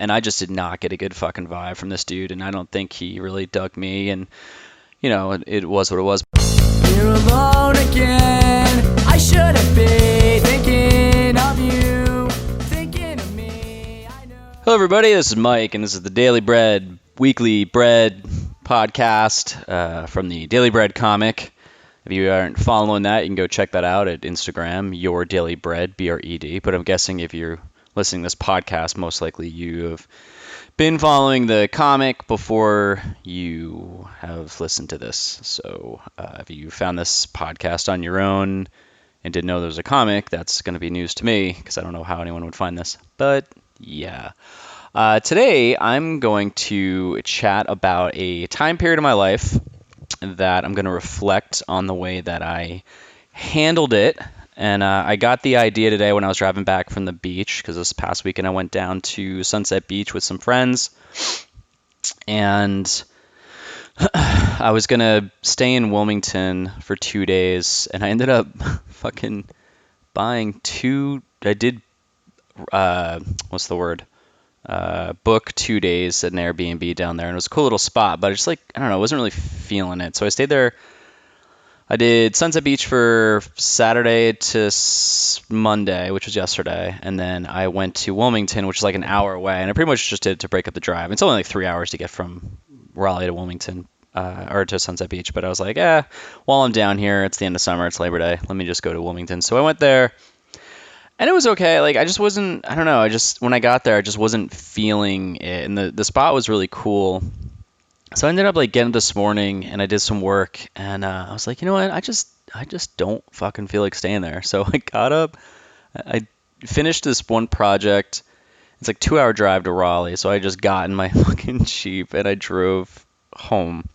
and I just did not get a good fucking vibe from this dude, and I don't think he really dug me, and it was what it was. You're alone again. I shouldn't be thinking of you, thinking of me. I know. Hello, everybody. This is Mike, and this is the Daily Bread Weekly Bread podcast from the Daily Bread comic. If you aren't following that, you can go check that out at Instagram, Your Daily Bread, BRED. But I'm guessing if you're listening to this podcast, most likely you have been following the comic before you have listened to this. So if you found this podcast on your own and didn't know there was a comic, that's going to be news to me because I don't know how anyone would find this. But yeah. Today I'm going to chat about a time period of my life that I'm going to reflect on the way that I handled it. And I got the idea today when I was driving back from the beach, because this past weekend I went down to Sunset Beach with some friends. And I was going to stay in Wilmington for 2 days. And I ended up fucking buying book 2 days at an Airbnb down there, and it was a cool little spot, but I just I don't know, I wasn't really feeling it. So I stayed there. I did Sunset Beach for Saturday to Monday, which was yesterday, and then I went to Wilmington, which is like an hour away, and I pretty much just did it to break up the drive. It's only like 3 hours to get from Raleigh to Wilmington, or to Sunset Beach, but I was like, while I'm down here, it's the end of summer, it's Labor Day, let me just go to Wilmington. So I went there. And it was okay. I just wasn't, I don't know, when I got there, I just wasn't feeling it. And the spot was really cool. So I ended up getting this morning and I did some work and I was like, you know what? I just don't fucking feel like staying there. So I got up, I finished this one project. It's like 2 hour drive to Raleigh. So I just got in my fucking Jeep and I drove home.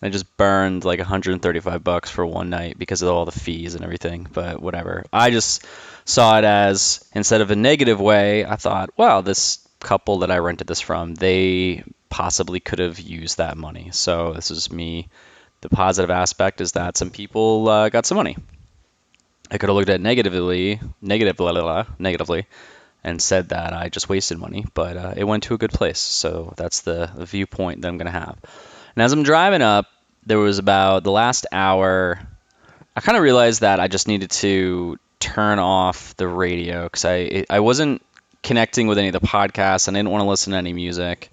I just burned like $135 for one night because of all the fees and everything, but whatever. I just saw it as, instead of a negative way, I thought, wow, this couple that I rented this from, they possibly could have used that money. So this is me. The positive aspect is that some people got some money. I could have looked at it negatively, and said that I just wasted money, but it went to a good place. So that's the viewpoint that I'm going to have. And as I'm driving up, there was about the last hour, I kind of realized that I just needed to turn off the radio because I wasn't connecting with any of the podcasts and I didn't want to listen to any music.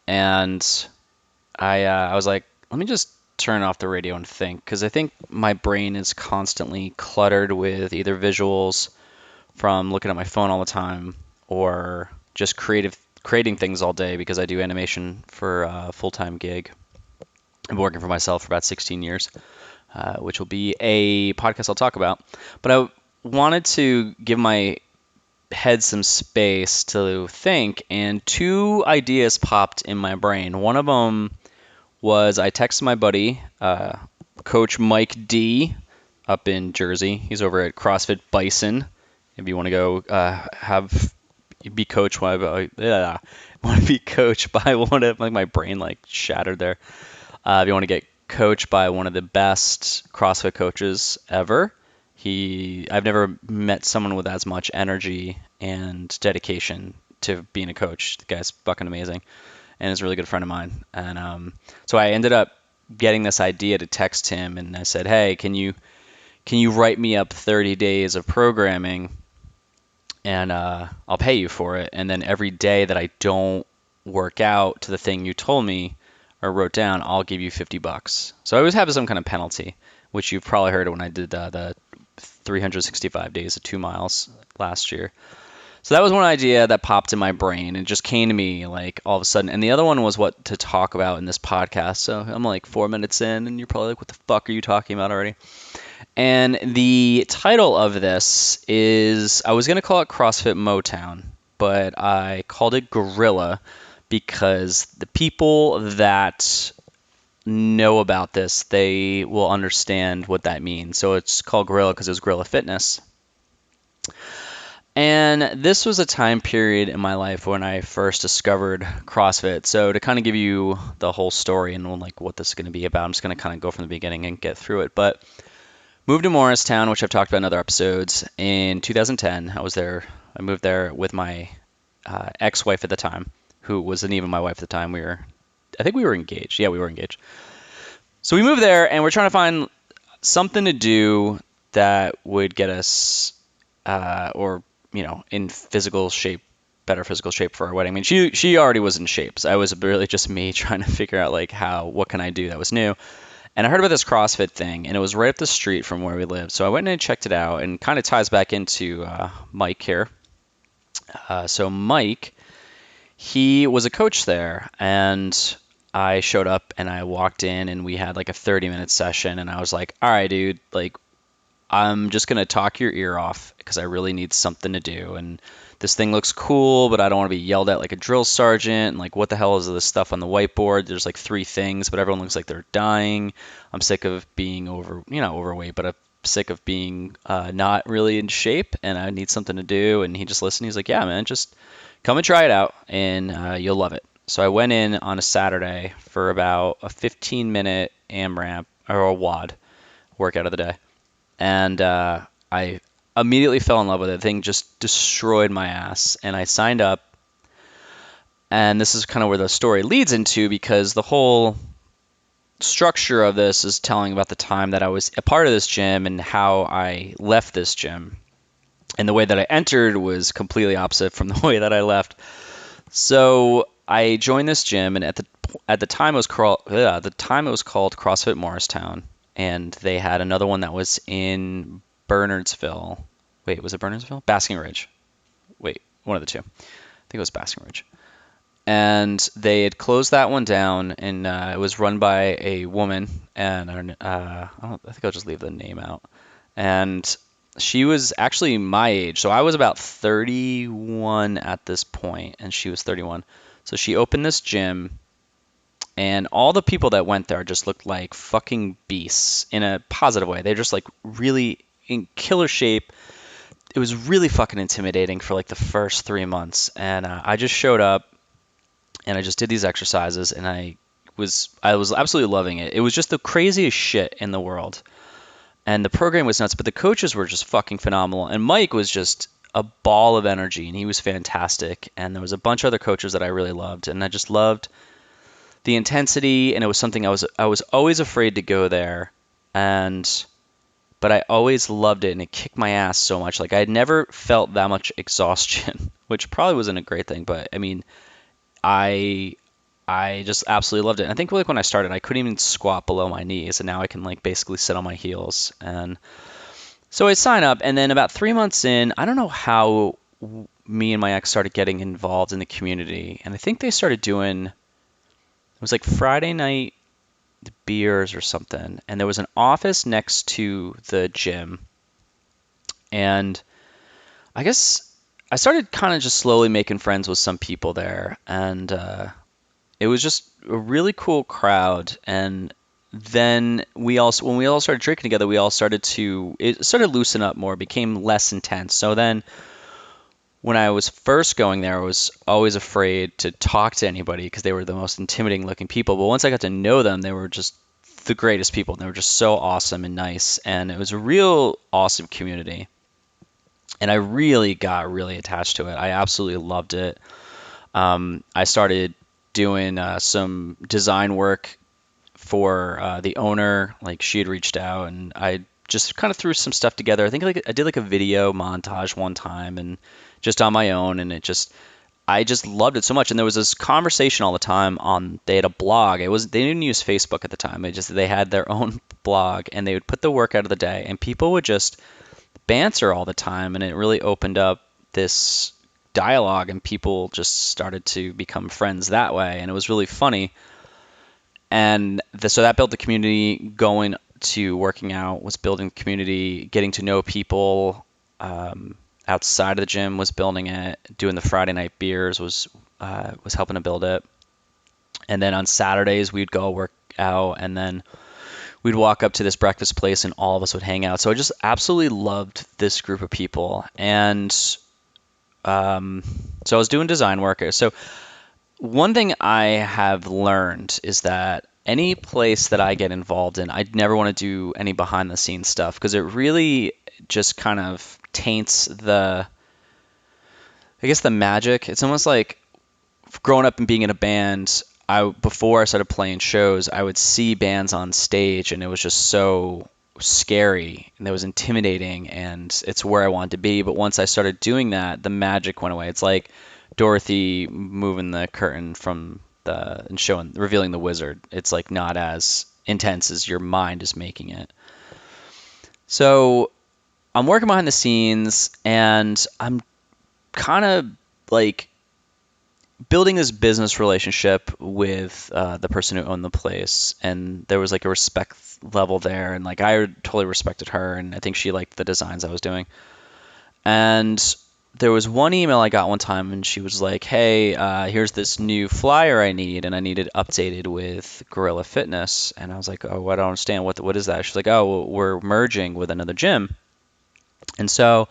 And I was like, let me just turn off the radio and think, because I think my brain is constantly cluttered with either visuals from looking at my phone all the time or just creating things all day, because I do animation for a full-time gig. I've been working for myself for about 16 years, which will be a podcast I'll talk about. But I wanted to give my head some space to think, and two ideas popped in my brain. One of them was I texted my buddy, Coach Mike D, up in Jersey. He's over at CrossFit Bison. If you want to go be coached by one of, my brain shattered there. If you want to get coached by one of the best CrossFit coaches ever, I've never met someone with as much energy and dedication to being a coach. The guy's fucking amazing and is a really good friend of mine. And so I ended up getting this idea to text him, and I said, hey, can you write me up 30 days of programming, and I'll pay you for it. And then every day that I don't work out to the thing you told me or wrote down, I'll give you $50. So I always have some kind of penalty, which you've probably heard when I did the 365 days of 2 miles last year. So that was one idea that popped in my brain and just came to me all of a sudden. And the other one was what to talk about in this podcast. So I'm 4 minutes in and you're probably like, what the fuck are you talking about already? And the title of this is, I was going to call it CrossFit Motown, but I called it Guerrilla because the people that know about this, they will understand what that means. So it's called Guerrilla because it was guerrilla fitness. And this was a time period in my life when I first discovered CrossFit. So to kind of give you the whole story and what this is going to be about, I'm just going to kind of go from the beginning and get through it. But moved to Morristown, which I've talked about in other episodes, in 2010. I moved there with my ex-wife at the time, who wasn't even my wife at the time. I think we were engaged. Yeah, we were engaged. So we moved there, and we're trying to find something to do that would get us, or in physical shape, better physical shape for our wedding. I mean, she already was in shape. So I was really just me trying to figure out like what can I do that was new. And I heard about this CrossFit thing, and it was right up the street from where we lived. So I went in and checked it out, and kind of ties back into Mike here. So Mike, he was a coach there, and I showed up and I walked in and we had like a 30-minute session, and I was like, all right, dude, like I'm just gonna talk your ear off because I really need something to do, and this thing looks cool, but I don't want to be yelled at like a drill sergeant. And like, what the hell is this stuff on the whiteboard? There's like three things, but everyone looks like they're dying. I'm sick of being overweight, but I'm sick of being not really in shape, and I need something to do. And he just listened. He's like, yeah, man, just come and try it out, and you'll love it. So I went in on a Saturday for about a 15-minute AMRAP or a WOD workout of the day, and I immediately fell in love with it. The thing just destroyed my ass, and I signed up. And this is kind of where the story leads into, because the whole structure of this is telling about the time that I was a part of this gym and how I left this gym. And the way that I entered was completely opposite from the way that I left. So I joined this gym, and at the time it was called CrossFit Morristown, and they had another one that was in Bernardsville. Wait, was it Bernardsville? Basking Ridge. Wait, one of the two. I think it was Basking Ridge. And they had closed that one down, and it was run by a woman, and I think I'll just leave the name out. And she was actually my age, so I was about 31 at this point, and she was 31. So she opened this gym, and all the people that went there just looked like fucking beasts in a positive way. They're just like really in killer shape. It was really fucking intimidating for like the first 3 months, and I just showed up, and I just did these exercises, and I was absolutely loving it. It was just the craziest shit in the world. And the program was nuts, but the coaches were just fucking phenomenal. And Mike was just a ball of energy, and he was fantastic. And there was a bunch of other coaches that I really loved, and I just loved the intensity. And it was something I was always afraid to go there, but I always loved it, and it kicked my ass so much. Like I had never felt that much exhaustion, which probably wasn't a great thing, but I mean, I just absolutely loved it. And I think like when I started, I couldn't even squat below my knees, and now I can like basically sit on my heels. And so I signed up, and then about 3 months in, I don't know how me and my ex started getting involved in the community, and I think they started doing, it was like Friday night beers or something, and there was an office next to the gym, and I guess I started kind of just slowly making friends with some people there, and it was just a really cool crowd. And then when we all started drinking together, it started to loosen up more, became less intense. So then when I was first going there, I was always afraid to talk to anybody because they were the most intimidating looking people. But once I got to know them, they were just the greatest people. And they were just so awesome and nice. And it was a real awesome community. And I really got really attached to it. I absolutely loved it. I started doing some design work for the owner. Like she had reached out, and I just kind of threw some stuff together. I think like I did like a video montage one time, and just on my own, and I just loved it so much. And there was this conversation all the time they had a blog. They didn't use Facebook at the time. They had their own blog, and they would put the workout of the day, and people would just banter all the time, and it really opened up this dialogue, and people just started to become friends that way, and it was really funny. And so that built the community. Going to working out was building the community. Getting to know people outside of the gym was building it. Doing the Friday night beers was helping to build it. And then on Saturdays we'd go work out, and then we'd walk up to this breakfast place, and all of us would hang out. So I just absolutely loved this group of people. And so I was doing design work. So one thing I have learned is that any place that I get involved in, I'd never want to do any behind the scenes stuff, because it really just kind of taints I guess the magic. It's almost like growing up and being in a band. Before I started playing shows, I would see bands on stage, and it was just so scary and it was intimidating, and it's where I wanted to be. But once I started doing that, the magic went away. It's like Dorothy moving the curtain from the and showing revealing the wizard. It's like not as intense as your mind is making it. So I'm working behind the scenes, and I'm kind of like building this business relationship with the person who owned the place, and there was like a respect level there, and like I totally respected her, and I think she liked the designs I was doing. And there was one email I got one time, and she was like, "Hey, here's this new flyer I need, and I need it updated with Gorilla Fitness." And I was like, "Oh, I don't understand. What is that?" She's like, "Oh, well, we're merging with another gym." And so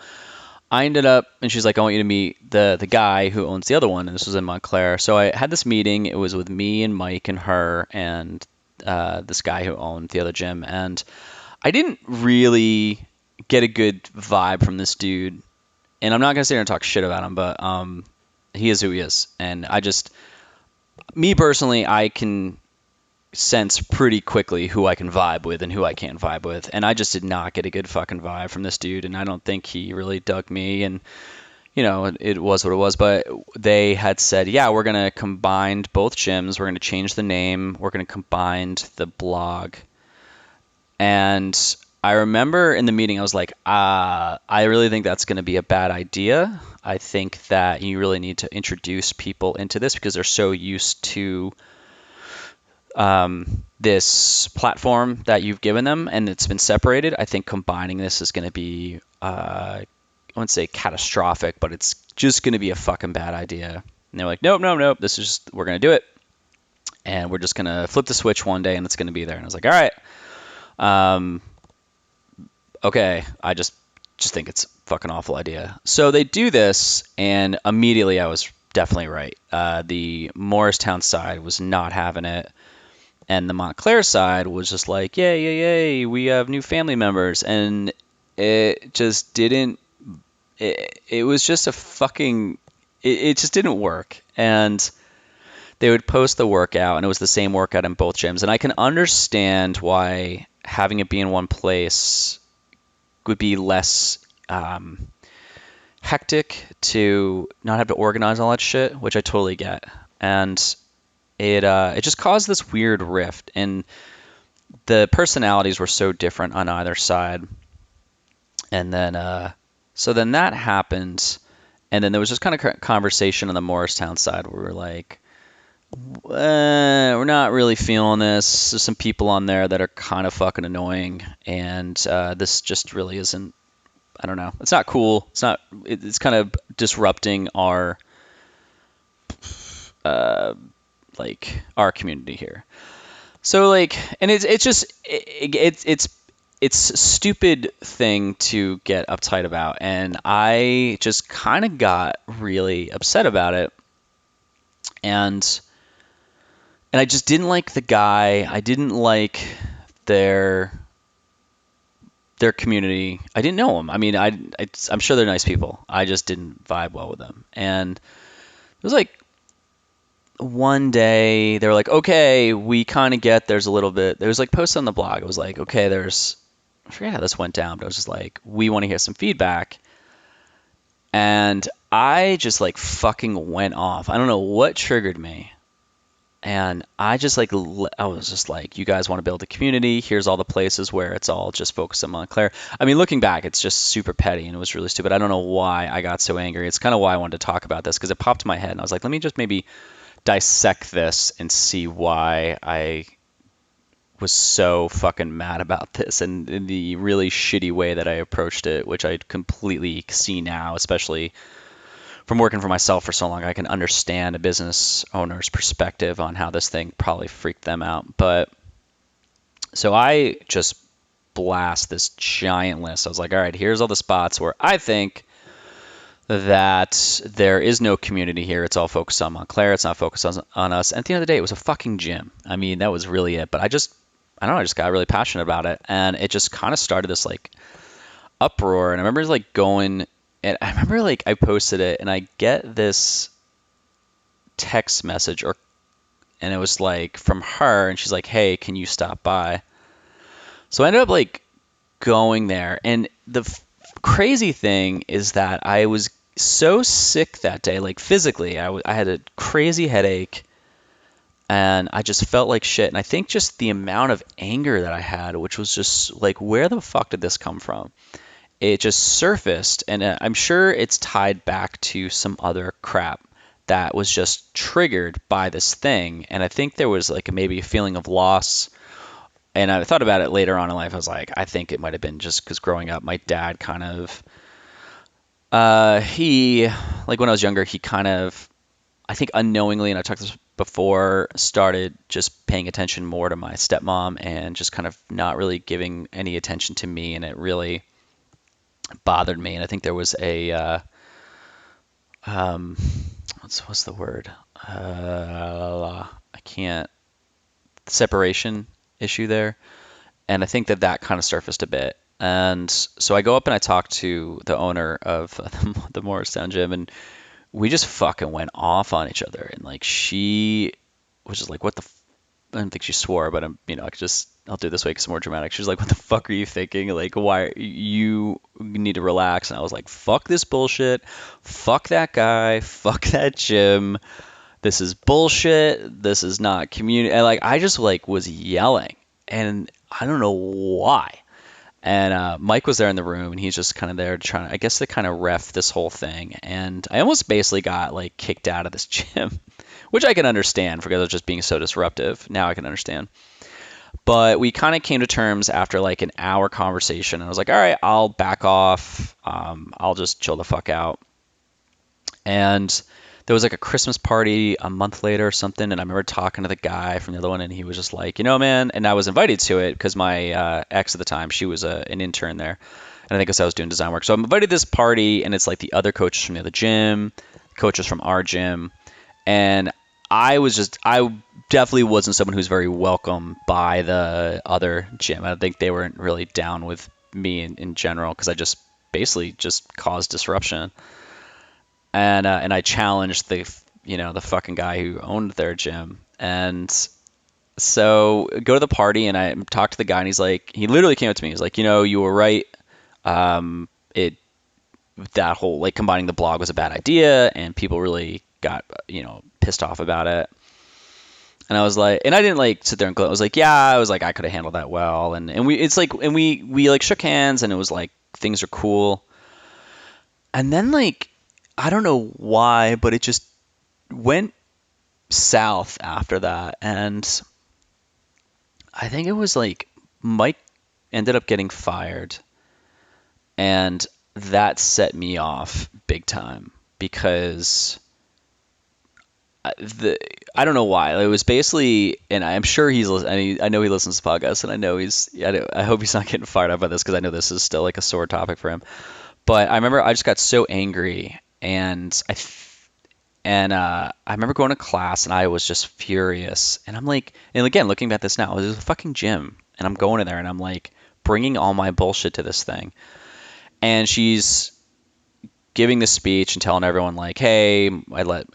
I ended up, and she's like, "I want you to meet the guy who owns the other one," and this was in Montclair. So I had this meeting. It was with me and Mike and her and this guy who owned the other gym, and I didn't really get a good vibe from this dude. And I'm not gonna sit here and talk shit about him, but he is who he is, and me personally, I can sense pretty quickly who I can vibe with and who I can't vibe with. And I just did not get a good fucking vibe from this dude, and I don't think he really dug me. And it was what it was. But they had said, yeah, we're gonna combine both gyms. We're gonna change the name. We're gonna combine the blog. And I remember in the meeting, I was like, I really think that's going to be a bad idea. I think that you really need to introduce people into this because they're so used to this platform that you've given them, and it's been separated. I think combining this is going to be, I wouldn't say catastrophic, but it's just going to be a fucking bad idea. And they're like, nope, nope, nope. This is just, we're going to do it. And we're just going to flip the switch one day and it's going to be there. And I was like, all right. Okay, I just think it's a fucking awful idea. So they do this, and immediately I was definitely right. The Morristown side was not having it, and the Montclair side was just like, yay, yay, yay, we have new family members, and it just didn't. It was just a fucking. It just didn't work, and they would post the workout, and it was the same workout in both gyms, and I can understand why having it be in one place would be less hectic to not have to organize all that shit, which I totally get. And it just caused this weird rift, and the personalities were so different on either side. And then so then that happened, and then there was just kind of conversation on the Morristown side where we were like, we're not really feeling this. There's some people on there that are kind of fucking annoying, and this just really isn't. I don't know. It's not cool. It's not. It's kind of disrupting our like our community here. So like, and it's just it's a stupid thing to get uptight about, and I just kind of got really upset about it, and I just didn't like the guy. I didn't like their community. I didn't know them. I mean, I'm sure they're nice people. I just didn't vibe well with them. And it was like one day they were like, okay, we kind of get there's a little bit. There was like posts on the blog. It was like, okay, I forget how this went down, but I was just like, we want to hear some feedback. And I just like fucking went off. I don't know what triggered me. And I just like, I was just like, you guys want to build a community. Here's all the places where it's all just focused on Montclair. I mean, looking back, it's just super petty and it was really stupid. I don't know why I got so angry. It's kind of why I wanted to talk about this because it popped in my head and I was like, let me just maybe dissect this and see why I was so fucking mad about this and in the really shitty way that I approached it, which I completely see now, especially from working for myself for so long. I can understand a business owner's perspective on how this thing probably freaked them out. But so I just blast this giant list. I was like, all right, here's all the spots where I think that there is no community here. It's all focused on Montclair. It's not focused on us. And at the end of the day, it was a fucking gym. I mean, that was really it. But I don't know, I just got really passionate about it. And it just kind of started this like uproar. And I remember like going And I remember like I posted it and I get this text message and it was like from her and she's like, "Hey, can you stop by?" So I ended up like going there and crazy thing is that I was so sick that day, like physically. I had a crazy headache and I just felt like shit. And I think just the amount of anger that I had, which was just like, where the fuck did this come from? It just surfaced, and I'm sure it's tied back to some other crap that was just triggered by this thing. And I think there was like maybe a feeling of loss. And I thought about it later on in life. I was like, I think it might have been just because growing up, my dad kind of, he, like when I was younger, he kind of, I think unknowingly, and I talked this before, started just paying attention more to my stepmom and just kind of not really giving any attention to me. And it really bothered me. And I think there was a, um, what's the word? I can't, separation issue there. And I think that that kind of surfaced a bit. And so I go up and I talk to the owner of the Morristown gym, and we just fucking went off on each other. And like she was just like, "What the?" I don't think she swore, but I could just I'll do it this way because it's more dramatic. She was like, "What the fuck are you thinking? Like, why you need to relax?" And I was like, "Fuck this bullshit. Fuck that guy. Fuck that gym. This is bullshit. This is not community." And like I just like was yelling, and I don't know why. And Mike was there in the room, and he's just kind of there trying, I guess, to kind of ref this whole thing. And I almost basically got like kicked out of this gym, which I can understand because I was just being so disruptive. Now I can understand. But we kind of came to terms after like an hour conversation. And I was like, all right, I'll back off. I'll just chill the fuck out. And there was like a Christmas party a month later or something, and I remember talking to the guy from the other one, and he was just like, man, and I was invited to it because my ex at the time, she was an intern there, and I think I was doing design work. So I'm invited to this party, and it's like the other coaches from the other gym, coaches from our gym, and I definitely wasn't someone who's very welcome by the other gym. I think they weren't really down with me in general because I just basically just caused disruption. And I challenged the fucking guy who owned their gym. And so go to the party and I talked to the guy and he literally came up to me. He's like, you were right. It that whole like combining the blog was a bad idea and people really got pissed off about it. And I was like, and I didn't like sit there and gloat. I was like, yeah, I was like, I could have handled that well. And we like shook hands and it was like things are cool. And then like I don't know why, but it just went south after that. And I think it was like Mike ended up getting fired. And that set me off big time because I don't know why. It was basically, and I'm sure he's listening. I know he listens to podcasts, and I know I hope he's not getting fired up by this because I know this is still like a sore topic for him. But I remember I just got so angry. And I remember going to class and I was just furious. And I'm like, and again, looking back at this now, it was a fucking gym. And I'm going in there and I'm like bringing all my bullshit to this thing. And she's giving the speech and telling everyone like, hey,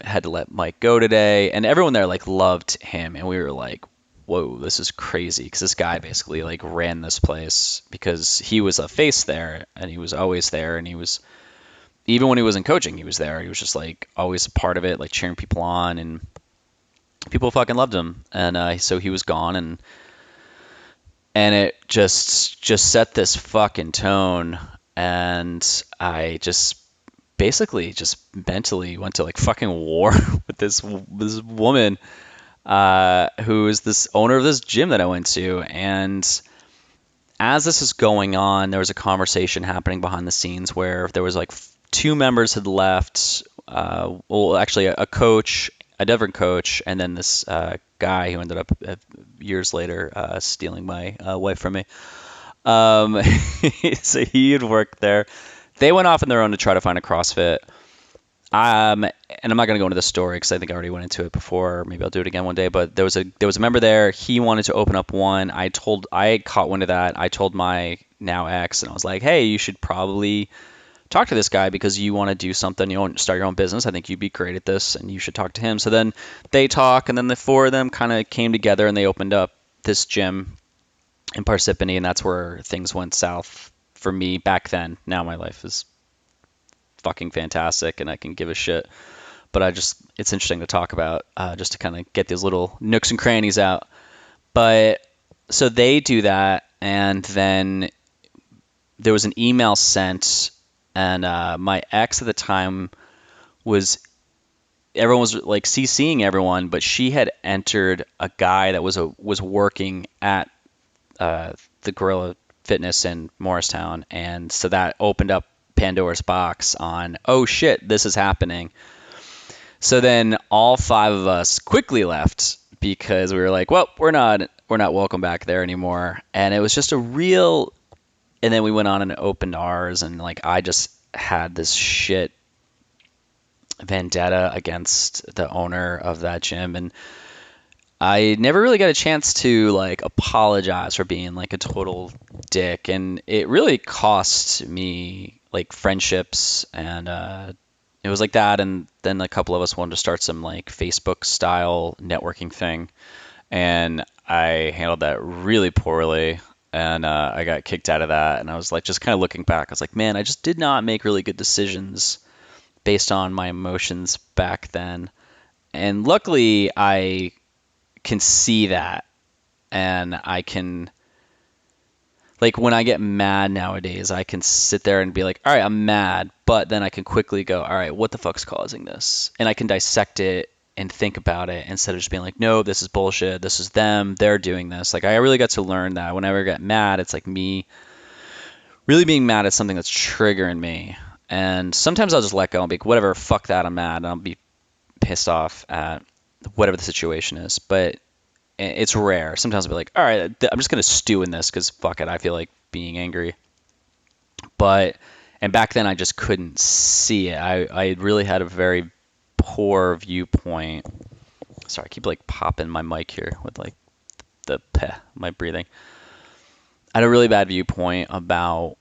had to let Mike go today. And everyone there like loved him. And we were like, whoa, this is crazy. Because this guy basically like ran this place because he was a face there and he was always there. And he was, even when he wasn't coaching, he was there. He was just like always a part of it, like cheering people on, and people fucking loved him. And so he was gone, and it just set this fucking tone. And I just basically just mentally went to like fucking war with this woman who is this owner of this gym that I went to. And as this is going on, there was a conversation happening behind the scenes where there was like two members had left. Well, actually, a coach, a different coach, and then this guy who ended up years later stealing my wife from me. So he had worked there. They went off on their own to try to find a CrossFit. And I'm not going to go into the story because I think I already went into it before. Maybe I'll do it again one day. But there was a member there. He wanted to open up one. I caught wind of that. I told my now ex, and I was like, hey, you should probably talk to this guy because you want to do something, you want to start your own business. I think you'd be great at this and you should talk to him. So then they talk, and then the four of them kind of came together and they opened up this gym in Parsippany, and that's where things went south for me back then. Now my life is fucking fantastic and I can give a shit. But it's interesting to talk about, just to kind of get these little nooks and crannies out. But so they do that, and then there was an email sent, and my ex at the time everyone was like CCing everyone, but she had entered a guy that was working at the Guerrilla Fitness in Morristown, and so that opened up Pandora's box on, oh shit, this is happening. So then all five of us quickly left because we were like, well, we're not welcome back there anymore. And it was just and then we went on and opened ours, and like I just had this shit vendetta against the owner of that gym, and I never really got a chance to like apologize for being like a total dick, and it really cost me like friendships, and it was like that. And then a couple of us wanted to start some like Facebook style networking thing, and I handled that really poorly, and I got kicked out of that. And I was like, just kind of looking back, I was like, man, I just did not make really good decisions based on my emotions back then. And luckily I can see that, and I can, like, when I get mad nowadays, I can sit there and be like, all right, I'm mad, but then I can quickly go, all right, what the fuck's causing this? And I can dissect it and think about it instead of just being like, no, this is bullshit, this is them, they're doing this. Like, I really got to learn that whenever I get mad, it's like me really being mad at something that's triggering me. And sometimes I'll just let go and be like, whatever, fuck that, I'm mad, and I'll be pissed off at whatever the situation is. But it's rare. Sometimes I'll be like, all right, I'm just going to stew in this because fuck it, I feel like being angry. And back then I just couldn't see it. I really had a very poor viewpoint. Sorry, I keep like popping my mic here with like my breathing. I had a really bad viewpoint about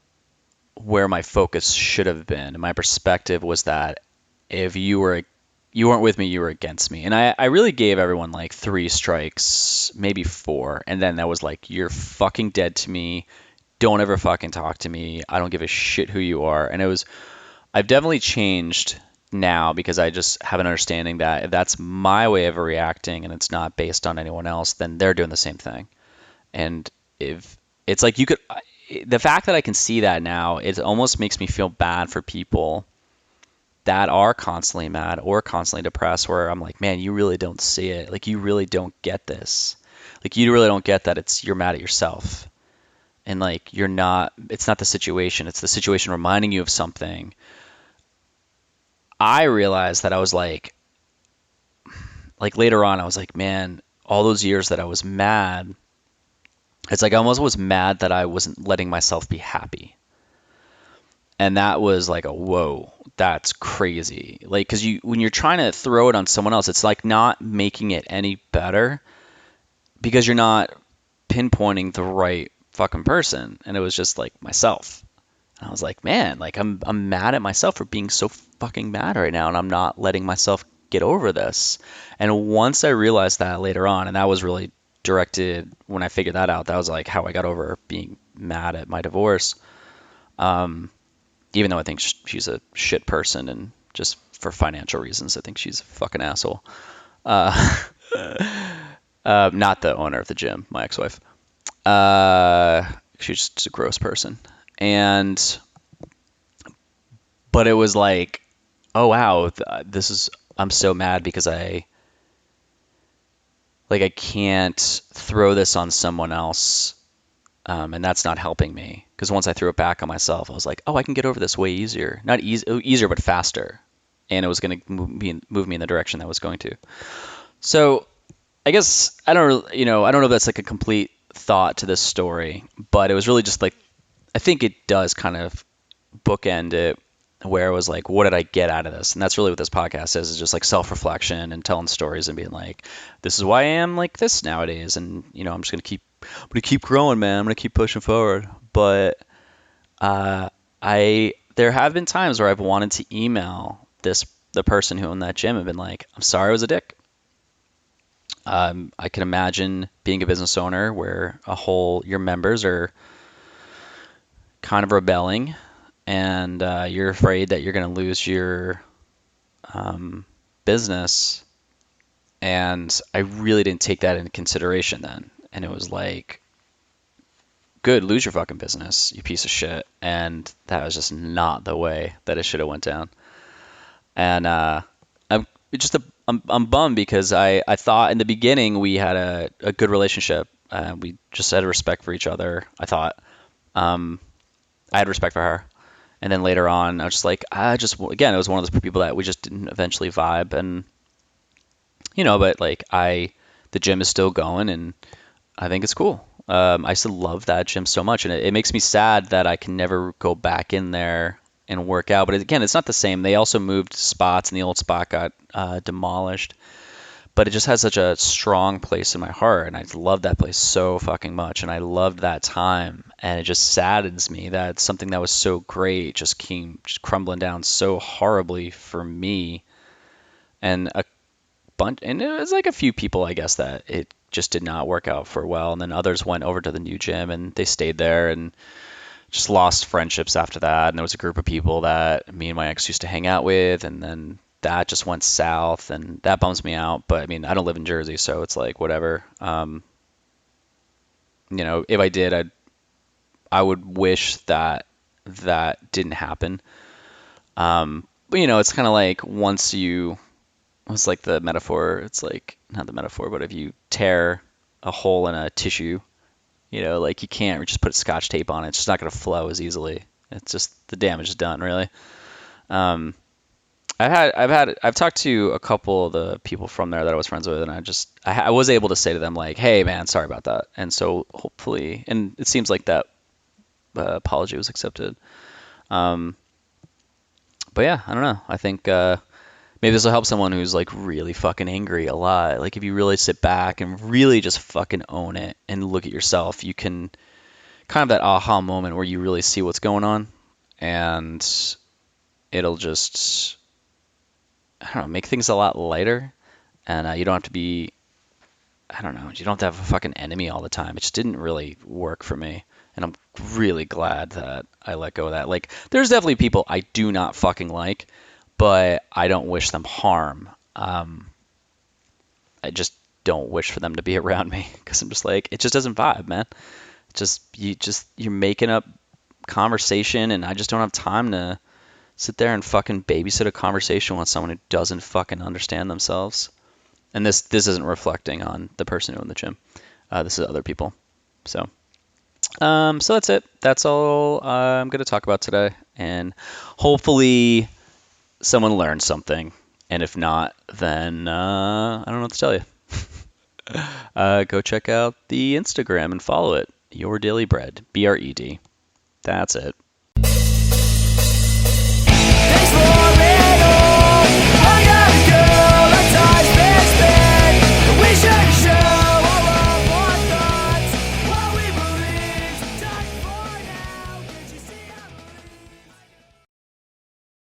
where my focus should have been. And my perspective was that if you weren't with me, you were against me. And I really gave everyone like 3 strikes, maybe 4. And then that was like, you're fucking dead to me. Don't ever fucking talk to me. I don't give a shit who you are. And I've definitely changed now because I just have an understanding that if that's my way of reacting and it's not based on anyone else, then they're doing the same thing. And if it's like the fact that I can see that now, it almost makes me feel bad for people that are constantly mad or constantly depressed, where I'm like, man, you really don't see it. Like, you really don't get this. Like, you really don't get that you're mad at yourself. And like, it's not the situation. It's the situation reminding you of something. I realized that I was like later on, I was like, man, all those years that I was mad, it's like I almost was mad that I wasn't letting myself be happy. And that was like whoa, that's crazy. Like, because when you're trying to throw it on someone else, it's like not making it any better because you're not pinpointing the right fucking person. And it was just like myself. And I was like, man, like I'm mad at myself for being so fucking mad right now, and I'm not letting myself get over this. And once I realized that later on, and that was really directed when I figured that out, that was like how I got over being mad at my divorce. Even though I think she's a shit person, and just for financial reasons, I think she's a fucking asshole. Not the owner of the gym, my ex-wife. She's just a gross person. But it was like, oh wow, I'm so mad because I can't throw this on someone else. And that's not helping me, because once I threw it back on myself, I was like, oh, I can get over this way easier. Not easier, but faster. And it was going to move me in the direction that was going to. So I guess I don't know if that's like a complete thought to this story, but it was really just like, I think it does kind of bookend it, where it was like, what did I get out of this? And that's really what this podcast is just like self-reflection and telling stories and being like, this is why I am like this nowadays. And, I'm just going to keep growing, man. I'm going to keep pushing forward. But I there have been times where I've wanted to email the person who owned that gym and been like, I'm sorry I was a dick. I can imagine being a business owner where your members are kind of rebelling, and you're afraid that you're going to lose your business. And I really didn't take that into consideration then. And it was like, good, lose your fucking business, you piece of shit. And that was just not the way that it should have went down. And I'm just I'm bummed because I thought in the beginning we had a good relationship. We just had respect for each other. I thought I had respect for her. And then later on, I was just like, again, it was one of those people that we just didn't eventually vibe. And, but like the gym is still going and I think it's cool. I still love that gym so much. And it makes me sad that I can never go back in there and work out. But again, it's not the same. They also moved spots and the old spot got demolished. But it just has such a strong place in my heart, and I love that place so fucking much, and I loved that time, and it just saddens me that something that was so great just came just crumbling down so horribly for me, and and it was like a few people, I guess, that it just did not work out for well, and then others went over to the new gym, and they stayed there, and just lost friendships after that, and there was a group of people that me and my ex used to hang out with, and then that just went south, and that bums me out. But I mean, I don't live in Jersey, so it's like whatever. If I did, I would wish that that didn't happen. But it's kind of like it's like the metaphor. It's like not the metaphor, but if you tear a hole in a tissue, like you can't just put Scotch tape on it. It's just not going to flow as easily. It's just the damage is done, really. I've talked to a couple of the people from there that I was friends with, and I was able to say to them like, hey man, sorry about that. And so hopefully, and it seems like that apology was accepted. But yeah, I don't know. I think maybe this will help someone who's like really fucking angry a lot. Like if you really sit back and really just fucking own it and look at yourself, you can kind of that aha moment where you really see what's going on, and it'll just, I don't know, make things a lot lighter, and you don't have to be, I don't know, you don't have to have a fucking enemy all the time. It just didn't really work for me, and I'm really glad that I let go of that. Like, there's definitely people I do not fucking like, but I don't wish them harm. I just don't wish for them to be around me, because I'm just like, it just doesn't vibe, man. You're making up conversation, and I just don't have time to sit there and fucking babysit a conversation with someone who doesn't fucking understand themselves. And this isn't reflecting on the person who owned the gym. This is other people. So that's it. That's all I'm going to talk about today. And hopefully someone learned something. And if not, then I don't know what to tell you. Go check out the Instagram and follow it. Your Daily Bread. BRED. That's it.